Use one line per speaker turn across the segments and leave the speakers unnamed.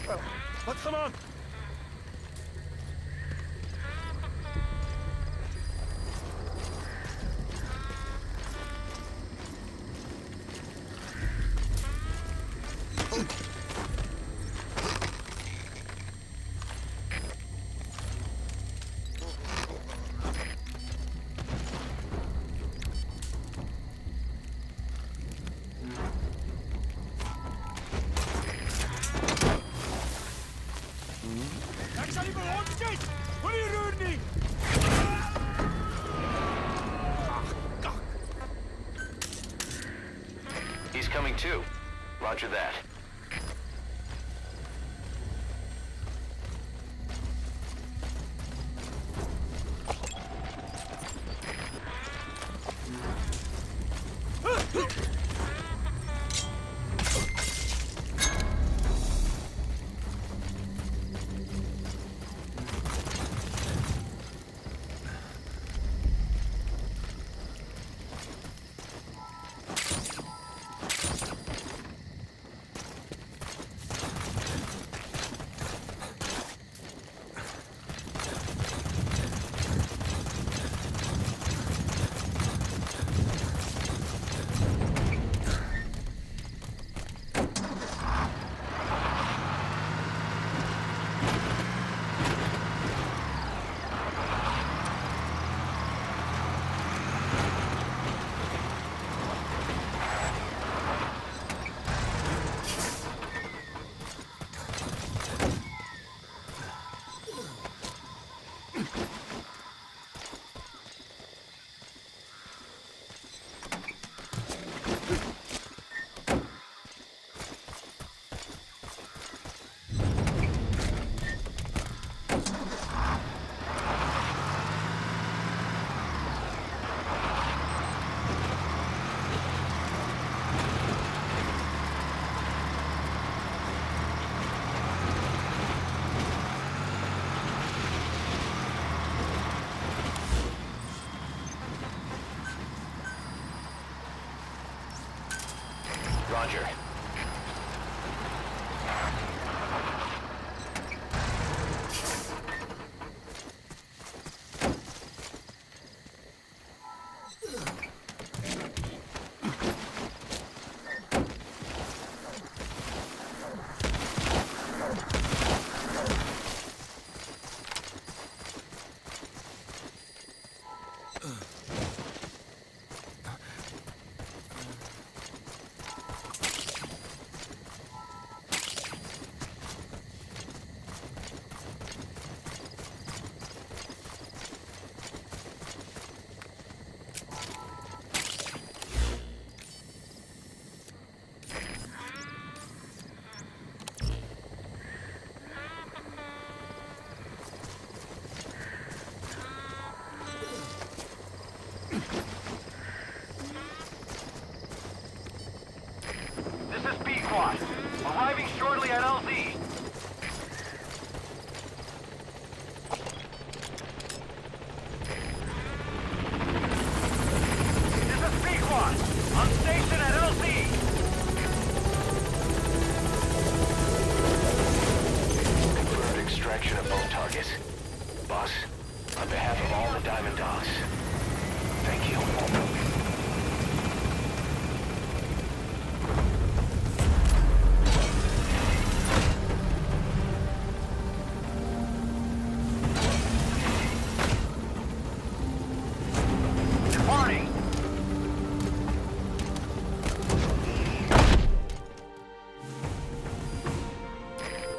Put some on! Kijk, zal je me rond, Jake? Wat is er niet?
He's coming too. Roger that. Roger. This is B-Quad. Arriving shortly at LZ. This is B-Quad. On station at LZ. Confirmed extraction of both targets. Boss, on behalf of all the Diamond Dogs, thank you.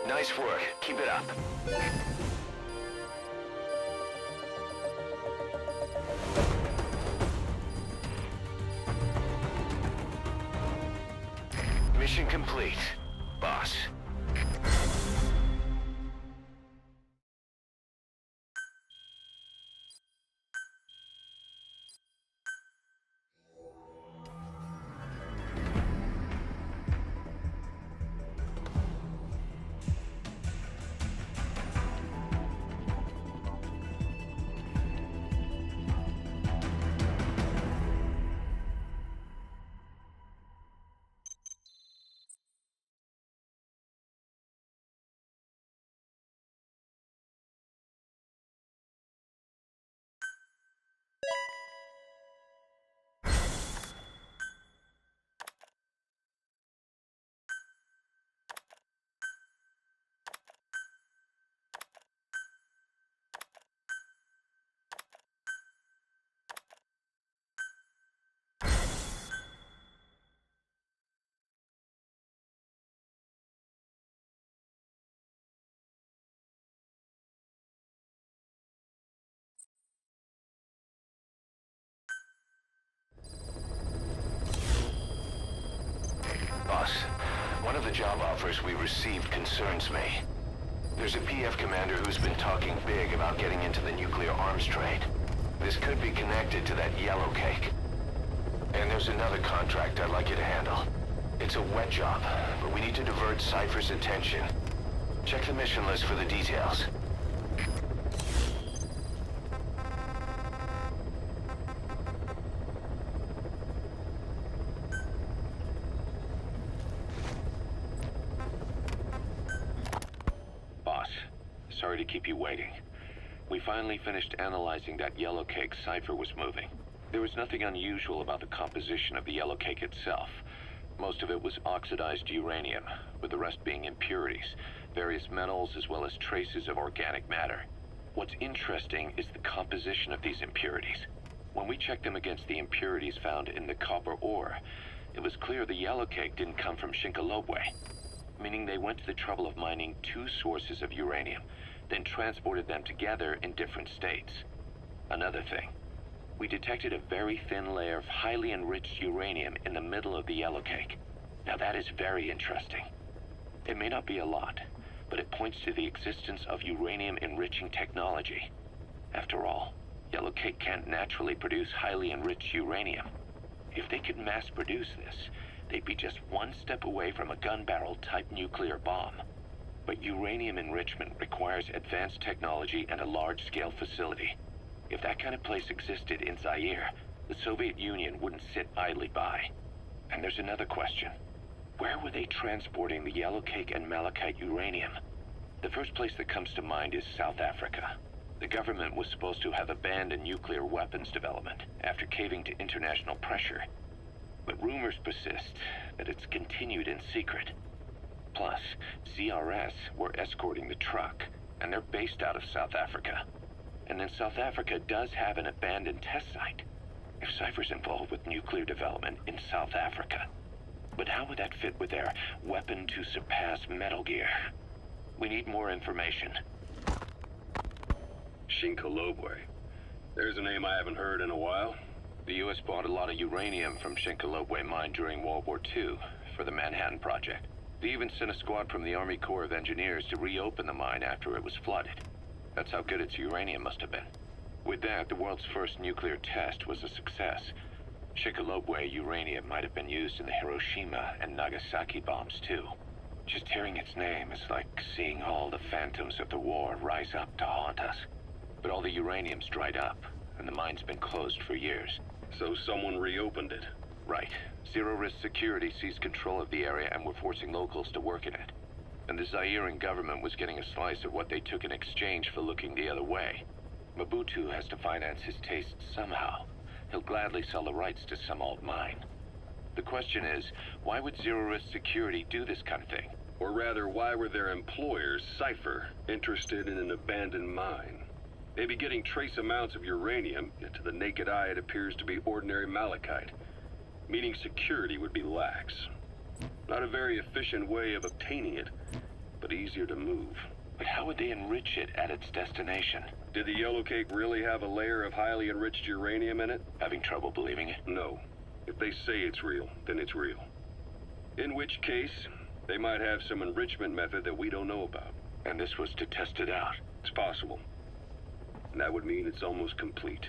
Nice work. Keep it up. Mission complete, boss. One of the job offers we received concerns me. There's a PF commander who's been talking big about getting into the nuclear arms trade. This could be connected to that yellow cake. And there's another contract I'd like you to handle. It's a wet job, but we need to divert Cypher's attention. Check the mission list for the details.
Boss, sorry to keep you waiting. We finally finished analyzing that yellow cake Cypher was moving. There was nothing unusual about the composition of the yellow cake itself. Most of it was oxidized uranium, with the rest being impurities, various metals as well as traces of organic matter. What's interesting is the composition of these impurities. When we checked them against the impurities found in the copper ore, it was clear the yellow cake didn't come from Shinkolobwe, meaning they went to the trouble of mining two sources of uranium, then transported them together in different states. Another thing, we detected a very thin layer of highly enriched uranium in the middle of the yellow cake. Now that is very interesting. It may not be a lot, but it points to the existence of uranium-enriching technology. After all, yellow cake can't naturally produce highly enriched uranium. If they could mass produce this, they'd be just one step away from a gun barrel-type nuclear bomb. But uranium enrichment requires advanced technology and a large-scale facility. If that kind of place existed in Zaire, the Soviet Union wouldn't sit idly by. And there's another question. Where were they transporting the yellow cake and malachite uranium? The first place that comes to mind is South Africa. The government was supposed to have abandoned nuclear weapons development after caving to international pressure. But rumors persist that it's continued in secret. Plus, CRS were escorting the truck, and they're based out of South Africa. And then South Africa does have an abandoned test site. If Cypher's involved with nuclear development in South Africa. But how would that fit with their weapon to surpass Metal Gear? We need more information.
Shinkolobwe. There's a name I haven't heard in a while.
The U.S. bought a lot of uranium from Shinkolobwe mine during World War II for the Manhattan Project. They even sent a squad from the Army Corps of Engineers to reopen the mine after it was flooded. That's how good its uranium must have been. With that, the world's first nuclear test was a success. Shinkolobwe uranium might have been used in the Hiroshima and Nagasaki bombs too. Just hearing its name is like seeing all the phantoms of the war rise up to haunt us. But all the uranium's dried up, and the mine's been closed for years.
So someone reopened it.
Right. Zero-risk security seized control of the area and were forcing locals to work in it. And the Zairean government was getting a slice of what they took in exchange for looking the other way. Mobutu has to finance his tastes somehow. He'll gladly sell the rights to some old mine. The question is, why would zero-risk security do this kind of thing?
Or rather, why were their employers, Cypher, interested in an abandoned mine? Maybe getting trace amounts of uranium, yet to the naked eye it appears to be ordinary malachite. Meaning security would be lax. Not a very efficient way of obtaining it, but easier to move.
But how would they enrich it at its destination?
Did the yellow cake really have a layer of highly enriched uranium in it?
Having trouble believing it?
No. If they say it's real, then it's real. In which case, they might have some enrichment method that we don't know about.
And this was to test it out?
It's possible. And that would mean it's almost complete.